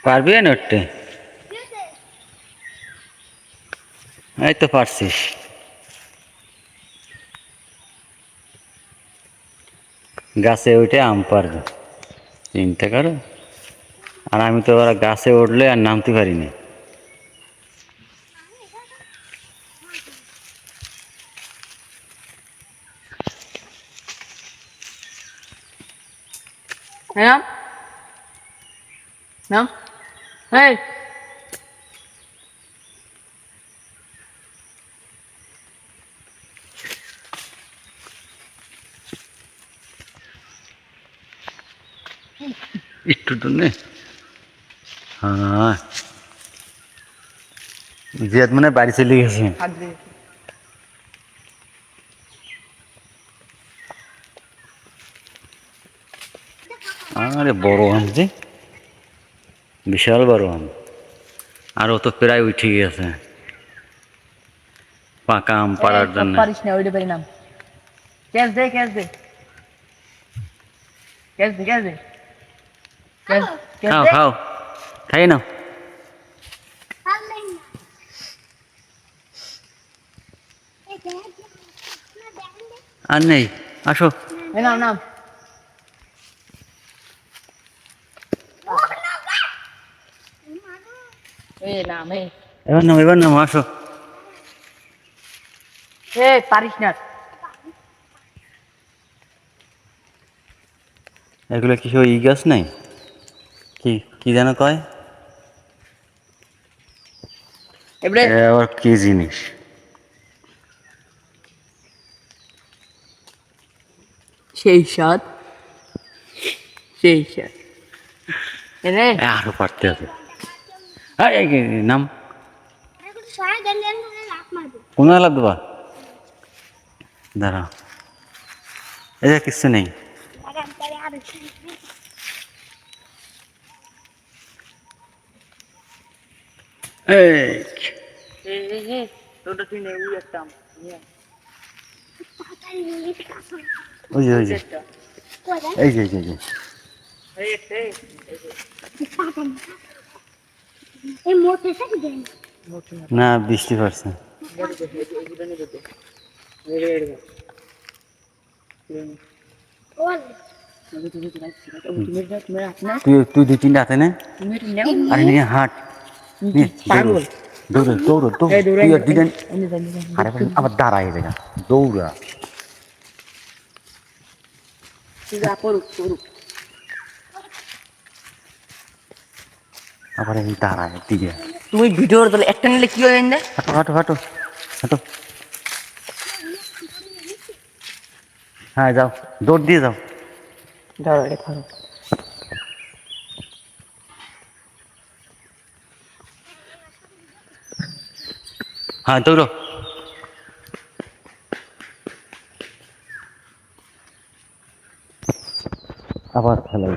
পারবি না উঠতে? এই তো পারছিস। গাছে উঠে আম পারবে, চিন্তা করো। আর আমি তো ওরা গাছে উঠলে আর নামতে পারিনি। হ্যাঁ নাম এই একটু তো নে। হ্যাঁ, জিয়াদ মনে হয় বাড়ি চলে গেছে। হাত দিয়ে আরে বড় আম যে, বিশাল বড় আম। আর ও তো প্রায় উঠে গেছে পাকা আম এই পাড়ার সব জন্য। পারিস না ওইটা পারি নাম ক্যাচ দে ক্যাচ দে ক্যাচ দে ক্যাচ দে ক্যাচ ক্যাচ খাও দে খাও, খাই নাও। আর নেই, আসো। এই নাম নাম এই নাম এই এবার নাও আসো। এই পারিস না এগুলো কি ওই গাছ নাই? কি কি যেন কয়? এবারে এ আবার কি জিনিস? সেই সাত সেই সাত এনে আরো পারতে হবে। এই, নাম কোন লাভ দেবা? দাঁড়াও, এই যে কিচ্ছু নেই। এই তোটা তুই নেই ওই একটা ওই যে এই যে এই যে এই একটা না, বৃষ্টি পড়ছে। তুই তুই দুই তিনটা হাতে নে, আর নিয়ে হাট নিয়ে পাগল দৌড় দৌড় দৌড় এই দৌড়াই তুই আর দিলেন। আরে তুই আবার দাঁড়ায় দেখা, দৌড়া। যা করুক করুক আবার এই দাঁড়ায় দিকে। তুমি ভিডিওর তাহলে একটা নিলে কি হয় না হাঁটো হাঁটো হাঁটো হাঁটো। হ্যাঁ যাও, দৌড় দিয়ে যাও। দাঁড়া এটা ধরো হ্যাঁ দৌড়ো। আবার খেলা